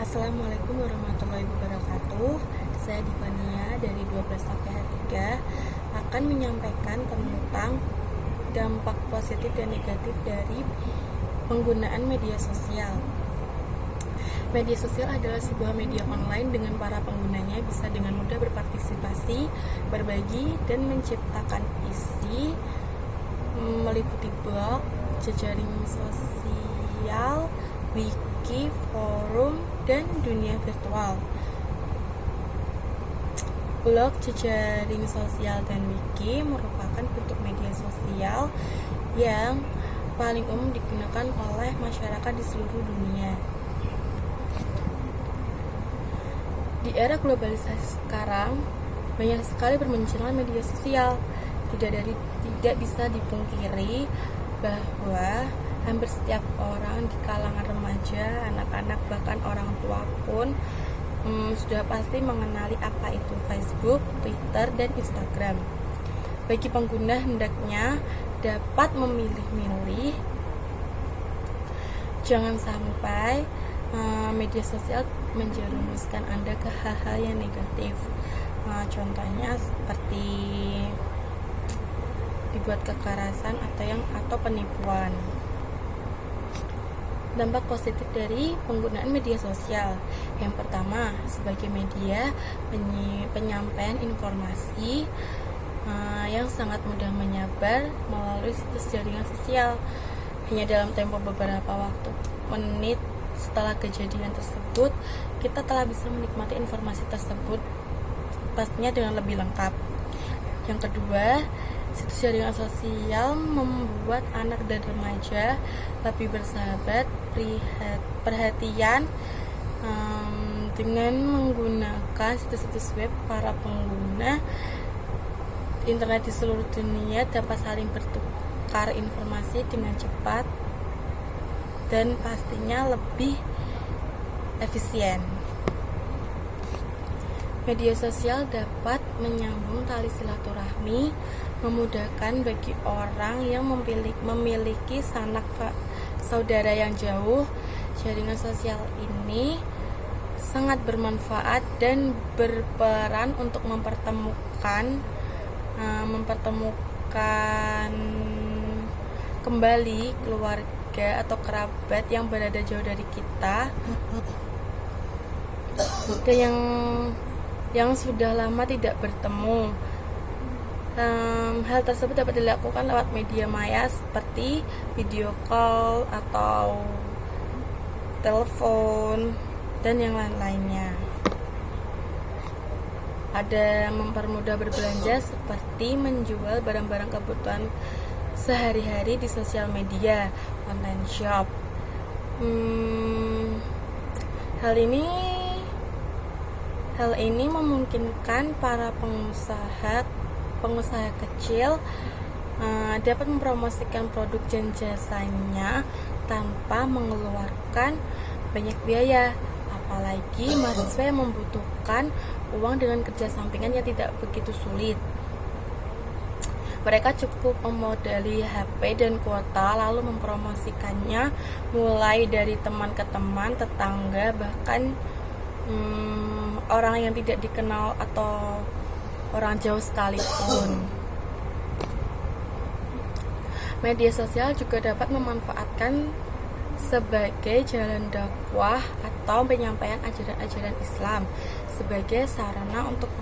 Assalamualaikum warahmatullahi wabarakatuh. Saya Divania dari 12 APH 3 akan menyampaikan tentang dampak positif dan negatif dari penggunaan media sosial. Media sosial adalah sebuah media online dengan para penggunanya bisa dengan mudah berpartisipasi, berbagi, dan menciptakan isi, meliputi blog, jejaring sosial, wiki, forum, dan dunia virtual. Blog, jejaring sosial, dan wiki merupakan bentuk media sosial yang paling umum digunakan oleh masyarakat di seluruh dunia. Di era globalisasi sekarang, banyak sekali bermunculan media sosial. Tidak bisa dipungkiri bahwa hampir setiap orang di kalangan remaja, anak-anak, bahkan orang tua pun sudah pasti mengenali apa itu Facebook, Twitter, dan Instagram. Bagi pengguna hendaknya dapat memilih-milih. Jangan sampai media sosial menjerumuskan Anda ke hal-hal yang negatif. Contohnya seperti dibuat kekerasan atau penipuan. Dampak positif dari penggunaan media sosial. Yang pertama, sebagai media penyampaian informasi yang sangat mudah menyebar melalui situs jaringan sosial. Hanya dalam tempo beberapa menit setelah kejadian tersebut, kita telah bisa menikmati informasi tersebut pastinya dengan lebih lengkap. Yang kedua, situs jaringan sosial membuat anak dan remaja lebih bersahabat, perhatian dengan menggunakan situs-situs web. Para pengguna internet di seluruh dunia dapat saling bertukar informasi dengan cepat dan pastinya lebih efisien. Media sosial dapat menyambung tali silaturahmi, memudahkan bagi orang yang memiliki sanak saudara yang jauh. Jaringan sosial ini sangat bermanfaat dan berperan untuk mempertemukan kembali keluarga atau kerabat yang berada jauh dari kita dan yang sudah lama tidak bertemu. Hal tersebut dapat dilakukan lewat media maya seperti video call atau telepon dan yang lain-lainnya. Ada mempermudah berbelanja seperti menjual barang-barang kebutuhan sehari-hari di sosial media, online shop. Hal ini memungkinkan para pengusaha kecil dapat mempromosikan produk dan jasanya tanpa mengeluarkan banyak biaya. Apalagi mahasiswa yang membutuhkan uang dengan kerja sampingan yang tidak begitu sulit. Mereka cukup memodali HP dan kuota lalu mempromosikannya mulai dari teman ke teman, tetangga, bahkan orang yang tidak dikenal atau orang jauh sekalipun. Media sosial juga dapat memanfaatkan sebagai jalan dakwah atau penyampaian ajaran-ajaran Islam sebagai sarana untuk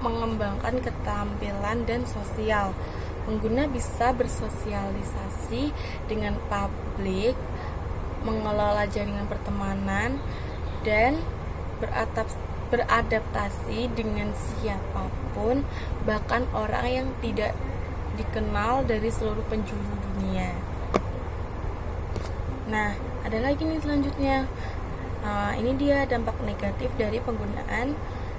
mengembangkan keterampilan dan sosial. Pengguna bisa bersosialisasi dengan publik, mengelola jaringan pertemanan, dan beradaptasi dengan siapapun, bahkan orang yang tidak dikenal dari seluruh penjuru dunia. Nah, ada lagi nih selanjutnya. Ini dia dampak negatif dari penggunaan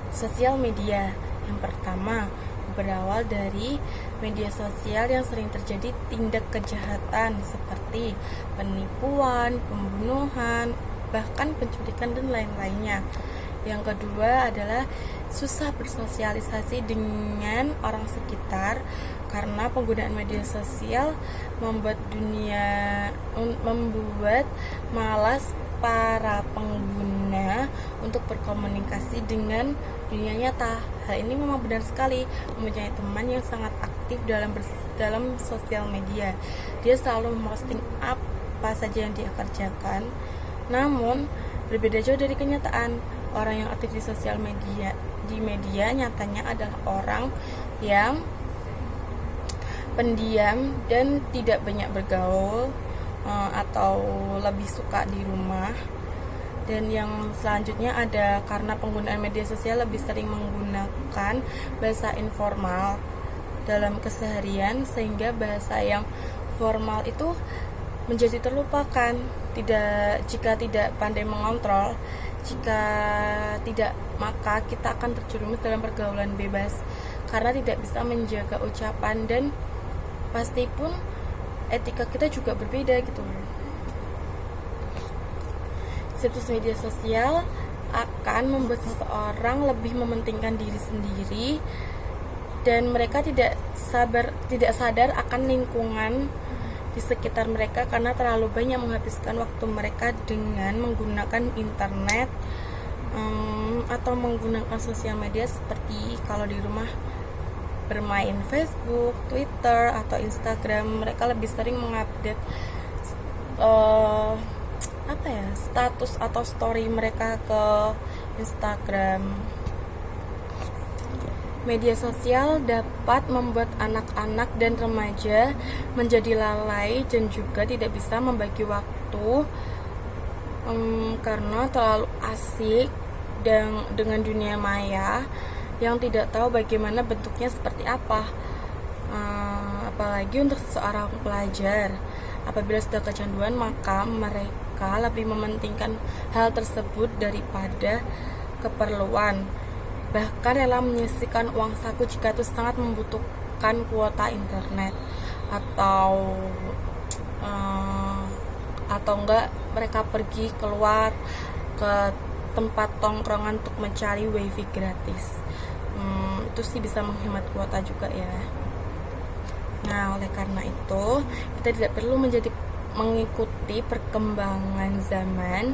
sosial media. Yang pertama, berawal dari media sosial yang sering terjadi tindak kejahatan seperti penipuan, pembunuhan, bahkan penculikan dan lain-lainnya. Yang kedua adalah susah bersosialisasi dengan orang sekitar karena penggunaan media sosial membuat malas para pengguna untuk berkomunikasi dengan dunia nyata. Hal ini memang benar sekali. Mempunyai teman yang sangat aktif dalam sosial media. Dia selalu memposting apa saja yang dia kerjakan. Namun berbeda jauh dari kenyataan. Orang yang aktif di sosial media nyatanya adalah orang yang pendiam dan tidak banyak bergaul, atau lebih suka di rumah. Dan yang selanjutnya ada karena penggunaan media sosial lebih sering menggunakan bahasa informal dalam keseharian, sehingga bahasa yang formal itu menjadi terlupakan jika tidak pandai mengontrol. Jika tidak, maka kita akan terjerumus dalam pergaulan bebas karena tidak bisa menjaga ucapan, dan pasti pun etika kita juga berbeda gitu. Situs media sosial akan membuat seseorang lebih mementingkan diri sendiri, dan mereka tidak sadar akan lingkungan di sekitar mereka karena terlalu banyak menghabiskan waktu mereka dengan menggunakan internet, atau menggunakan sosial media seperti kalau di rumah bermain Facebook, Twitter, atau Instagram. Mereka lebih sering mengupdate status atau story mereka ke Instagram. Media sosial dapat membuat anak-anak dan remaja menjadi lalai dan juga tidak bisa membagi waktu, karena terlalu asik dengan dunia maya yang tidak tahu bagaimana bentuknya seperti apa. Apalagi untuk seseorang pelajar, apabila sudah kecanduan, maka mereka lebih mementingkan hal tersebut daripada keperluan, bahkan rela menyisihkan uang saku jika itu sangat membutuhkan kuota internet, atau enggak mereka pergi keluar ke tempat tongkrongan untuk mencari wifi gratis. Itu sih bisa menghemat kuota juga ya. Nah, oleh karena itu kita tidak perlu mengikuti perkembangan zaman.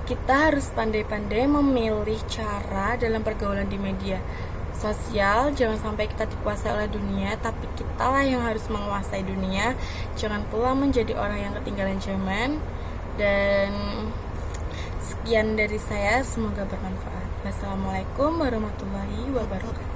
Kita harus pandai-pandai memilih cara dalam pergaulan di media sosial. Jangan sampai kita dikuasai oleh dunia, tapi kita lah yang harus menguasai dunia. Jangan pula menjadi orang yang ketinggalan zaman. Dan sekian dari saya, semoga bermanfaat. Wassalamualaikum warahmatullahi wabarakatuh.